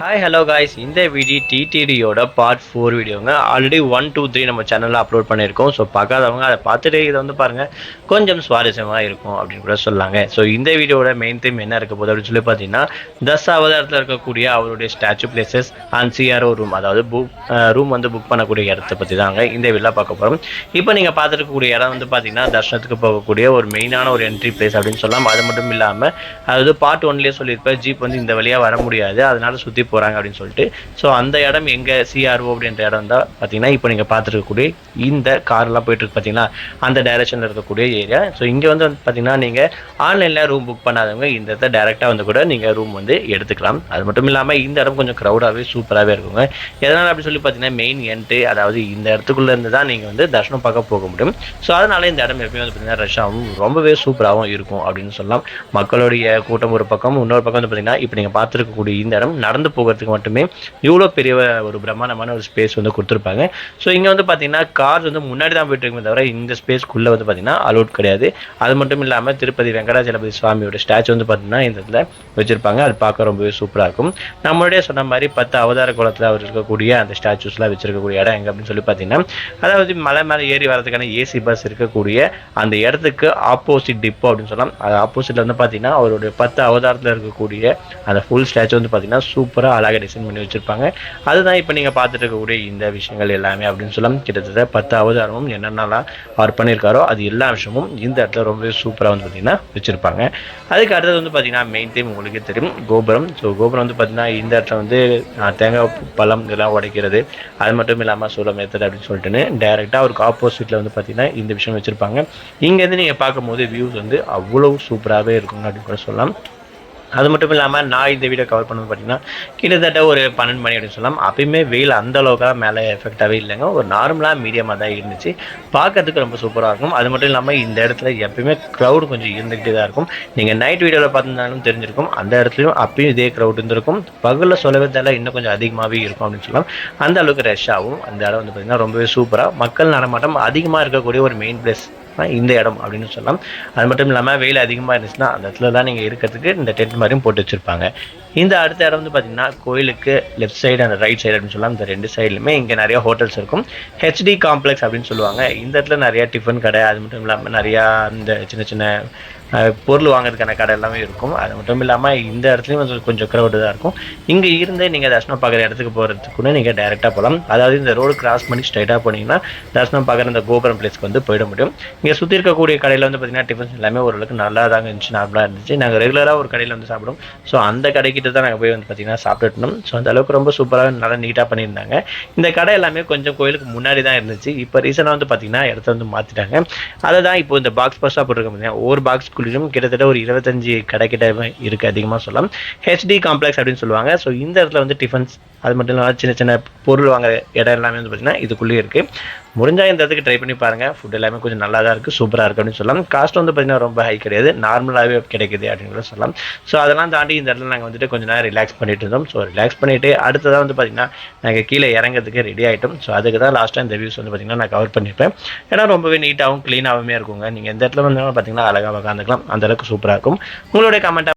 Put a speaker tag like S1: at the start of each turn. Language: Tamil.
S1: ஹாய் ஹலோ காய்ஸ், இந்த வீடியோ டிடிடியோட பார்ட் 4 வீடியோங்க. ஆல்ரெடி 1 2 3 நம்ம சேனலில் அப்லோட் பண்ணியிருக்கோம். ஸோ பார்க்காதவங்க அதை பார்த்துட்டு இதை பாருங்கள், கொஞ்சம் சுவாரஸ்யமாக இருக்கும் அப்படின்னு கூட சொல்லாங்க. ஸோ இந்த வீடியோட மெயின் தீம் என்ன இருக்க போகுது அப்படின்னு சொல்லி பார்த்தீங்கன்னா, தஸ் அவதாரத்தில் இருக்கக்கூடிய அவருடைய statue places and CRO room, அதாவது ரூம் புக் பண்ணக்கூடிய இடத்த பற்றி தாங்க இந்த வீடியோவில் பார்க்க போகிறோம். இப்போ நீங்கள் பார்த்துருக்கக்கூடிய இடம் பார்த்தீங்கன்னா, தர்ஷனத்துக்கு போகக்கூடிய ஒரு மெயினான ஒரு என்ட்ரி பிளேஸ் அப்படின்னு சொல்லலாம். அது மட்டும் இல்லாமல் அதாவது பார்ட் 1லேயே சொல்லியிருப்பேன், ஜீப் இந்த வழியாக வர முடியாது, அதனால சுற்றி போகிறாங்க அப்படின்னு சொல்லிட்டு. ஸோ அந்த இடம் எங்கே சிஆர்ஓ அப்படின்ற இடம் தான் பார்த்தீங்கன்னா, இப்போ நீங்கள் பார்த்துருக்கக்கூடிய இந்த கார்லாம் போயிட்டு இருக்கு பார்த்தீங்கன்னா, அந்த டைரக்ஷனில் இருக்கக்கூடிய ஏரியா. ஸோ இங்கே பார்த்தீங்கன்னா, நீங்கள் ஆன்லைனில் ரூம் புக் பண்ணாதவங்க இந்த இடத்த டேரெக்டாக கூட நீங்கள் ரூம் எடுத்துக்கலாம். அது மட்டும் இல்லாமல் இந்த இடம் கொஞ்சம் க்ரௌடாகவே சூப்பராகவே இருக்குங்க. எதனால் அப்படி சொல்லி பார்த்தீங்கன்னா, மெயின் என்ட்ரி, அதாவது இந்த இடத்துக்குள்ளே இருந்து தான் நீங்கள் தர்ஷனம் பார்க்க போக முடியும். ஸோ அதனால இந்த இடம் எப்பயுமே பார்த்தீங்கன்னா ரஷ்ஷாகவும் ரொம்பவே சூப்பராகவும் இருக்கும் அப்படின்னு சொல்லலாம். மக்களுடைய கூட்டம் ஒரு பக்கம், இன்னொரு பக்கம் பார்த்தீங்கன்னா, இப்போ நீங்கள் பார்த்துருக்கக்கூடிய இந்த இடம் நடந்து போகிறதுக்கு மட்டுமே இவ்வளோ பெரிய ஒரு பிரம்மாண்டமான ஒரு ஸ்பேஸ் கொடுத்துருப்பாங்க. ஸோ இங்கே பார்த்தீங்கன்னா கார்ஸ் முன்னாடி தான் போயிட்டு இருக்குமே தவிர இந்த ஸ்பேஸ்க்குள்ளே பார்த்தீங்கன்னா அலோட் கிடையாது. அது மட்டும் இல்லாமல் திருப்பதி வெங்கடாஜலபதி சுவாமியோட ஸ்டாச்சு பார்த்தீங்கன்னா இந்த இடத்துல வச்சிருப்பாங்க. அது பார்க்க ரொம்பவே சூப்பராக இருக்கும். நம்மளுடைய சொன்ன மாதிரி 10 அவதார குளத்தில் அவர் இருக்கக்கூடிய அந்த ஸ்டாச்சுஸ்லாம் வச்சிருக்கக்கூடிய இடம் எங்கே அப்படின்னு சொல்லி பார்த்தீங்கன்னா, அதாவது மலை மேலே ஏறி வரதுக்கான ஏசி பஸ் இருக்கக்கூடிய அந்த இடத்துக்கு ஆப்போசிட் டிப்போ அப்படின்னு சொல்லலாம். அது ஆப்போசிட்ல பார்த்தீங்கன்னா அவருடைய 10 அவதாரத்தில் இருக்கக்கூடிய அந்த ஃபுல் ஸ்டாச்சு பார்த்தீங்கன்னா சூப்பராக அழகாக டிசைன் பண்ணி வச்சிருப்பாங்க. அதுதான் இப்போ நீங்கள் பார்த்துட்டு இருக்கக்கூடிய இந்த விஷயங்கள் எல்லாமே அப்படின்னு சொல்லலாம். கிட்டத்தட்ட 10 அவதாரமும் என்னென்னலாம் அவர் பண்ணியிருக்காரோ அது எல்லா விஷயமும் இந்த இடத்துல ரொம்பவே சூப்பராக பார்த்தீங்கன்னா வச்சிருப்பாங்க. அதுக்கு அடுத்தது பார்த்தீங்கன்னா மெயின் தீம் உங்களுக்கே தெரியும், கோபுரம். ஸோ கோபுரம் பார்த்தீங்கன்னா இந்த இடத்துல தேங்காய் பழம் இதெல்லாம் உடைக்கிறது, அது மட்டும் இல்லாமல் சூளம் ஏற்றுறது அப்படின்னு சொல்லிட்டுன்னு டைரெக்டாக அவருக்கு ஆப்போசிட்டில் பார்த்தீங்கன்னா இந்த விஷயம் வச்சுருப்பாங்க. இங்கேருந்து நீங்கள் பார்க்கும்போது வியூஸ் அவ்வளோ சூப்பராகவே இருக்குங்க அப்படின்னு கூட சொல்லலாம். அது மட்டும் இல்லாமல் நான் இந்த வீடியோ கவர் பண்ணது பார்த்தீங்கன்னா கிட்டத்தட்ட ஒரு 12 மணி அப்படின்னு சொல்லலாம். அப்பயுமே வெயில் அந்த அளவுக்குலாம் மேலே எஃபெக்டாகவே இல்லைங்க, ஒரு நார்மலாக மீடியமாக தான் இருந்துச்சு. பார்க்கறதுக்கு ரொம்ப சூப்பராக இருக்கும். அது மட்டும் இல்லாமல் இந்த இடத்துல எப்பயுமே க்ரௌடு கொஞ்சம் இருந்துக்கிட்டே தான் இருக்கும். நீங்கள் நைட் வீடியோவில் பார்த்துருந்தாலும் தெரிஞ்சிருக்கும், அந்த இடத்துலையும் அப்பயும் இதே க்ரௌட் இருந்திருக்கும். பகலில் சொல்லவே தெரியல, இன்னும் கொஞ்சம் அதிகமாகவே இருக்கும் அப்படின்னு சொல்லலாம். அந்த அளவுக்கு ரஷ் ஆகும். அந்த இடம் பார்த்தீங்கன்னா ரொம்பவே சூப்பராக மக்கள் நடமாட்டம் அதிகமாக இருக்கக்கூடிய ஒரு மெயின் பிளேஸ் இந்த இடம் அப்படின்னு சொல்லலாம். அது மட்டும் இல்லாமல் வெயில் அதிகமாக இருந்துச்சுன்னா அந்த இடத்துல தான் நீங்கள் இருக்கிறதுக்கு இந்த டென்ட் மாதிரியும் போட்டு வச்சுருப்பாங்க. இந்த அடுத்த இடம் பார்த்தீங்கன்னா கோயிலுக்கு left side and right side அப்படின்னு சொல்லலாம். இந்த 2 சைட்லையுமே இங்கே நிறையா ஹோட்டல்ஸ் இருக்கும். ஹெச்டி காம்ப்ளெக்ஸ் அப்படின்னு சொல்லுவாங்க. இந்த இடத்துல நிறையா டிஃபன் கடை, அது மட்டும் இல்லாமல் நிறையா இந்த சின்ன சின்ன பொருள் வாங்குறதுக்கான கடை எல்லாமே இருக்கும். அது மட்டும் இல்லாமல் இந்த இடத்துலையும் கொஞ்சம் க்ரௌடு தான் இருக்கும். இங்கே இருந்து நீங்கள் தர்ஷனம் பார்க்குற இடத்துக்கு போகிறதுக்குன்னு நீங்கள் டைரெக்டாக போகலாம். அதாவது இந்த ரோடு கிராஸ் பண்ணி ஸ்ட்ரைட்டாக போனீங்கன்னா தர்ஷனம் பார்க்குற இந்த கோபுரம் பிளேஸ்க்கு போயிட முடியும். இங்கே சுற்றி இருக்கக்கூடிய கடையில் பார்த்தீங்கன்னா டிஃபன்ஸ் எல்லாமே ஓரளவுக்கு நல்லா தாங்க இருந்துச்சு, நார்மலாக இருந்துச்சு. நாங்கள் ரெகுலராக ஒரு கடையில் சாப்பிடுவோம். ஸோ அந்த கடைக்கிட்ட தான் நாங்கள் போய் பார்த்தீங்கன்னா சாப்பிட்டுட்டோம். ஸோ அந்த அளவுக்கு ரொம்ப சூப்பராக நல்லா நீட்டாக பண்ணியிருந்தாங்க. இந்த கடை எல்லாமே கொஞ்சம் கோயிலுக்கு முன்னாடி தான் இருந்துச்சு. இப்போ ரீசெண்டாக பார்த்தீங்கன்னா இடத்த மாற்றிட்டாங்க. அதை தான் இப்போ இந்த பாக்ஸ் பஸ்ஸாக போட்டிருக்க முடியும். ஒவ்வொரு பாக்ஸ் கிட்டத்தட்ட ஒரு 25 கடை கிட்ட இருக்கு அதிகமாக சொல்லலாம். ஹெச்டி காம்ப்ளெக்ஸ் அப்படின்னு சொல்லுவாங்க. ஸோ இந்த இடத்துல டிஃபன்ஸ், அது மட்டும் இல்லாமல் சின்ன சின்ன பொருள் வாங்குற இடம் எல்லாமே பார்த்தீங்கன்னா இதுக்குள்ளேயே இருக்குது. முடிஞ்சால் இந்த இடத்துக்கு ட்ரை பண்ணி பாருங்கள். ஃபுட் எல்லாமே கொஞ்சம் நல்லா தான் இருக்குது, சூப்பராக இருக்குது அப்படின்னு சொல்லலாம். காஸ்ட் பார்த்தீங்கன்னா ரொம்ப ஹை கிடையாது, நார்மலாகவே கிடைக்குது அப்படின்னு கூட சொல்லலாம். ஸோ அதெல்லாம் தாண்டி இந்த இடத்துல நாங்கள் கொஞ்சம் நேரம் ரிலாக்ஸ் பண்ணிட்டு இருந்தோம். ஸோ ரிலாக்ஸ் பண்ணிவிட்டு அடுத்ததாக பார்த்தீங்கன்னா நாங்கள் கீழே இறங்கிறதுக்கு ரெடி ஆகிட்டோம். ஸோ அதுக்கு தான் லாஸ்ட்டாக இந்த வியூஸ் பார்த்தீங்கன்னா நான் கவர் பண்ணியிருப்பேன். ஏன்னா ரொம்பவே நீட்டாகவும் க்ளீனாகவுமே இருக்குங்க. நீங்கள் எந்த இடத்துல பார்த்தீங்கன்னா அழகாக உட்காந்துக்கலாம், அந்தளவுக்கு சூப்பராக இருக்கும். உங்களுடைய கமெண்ட்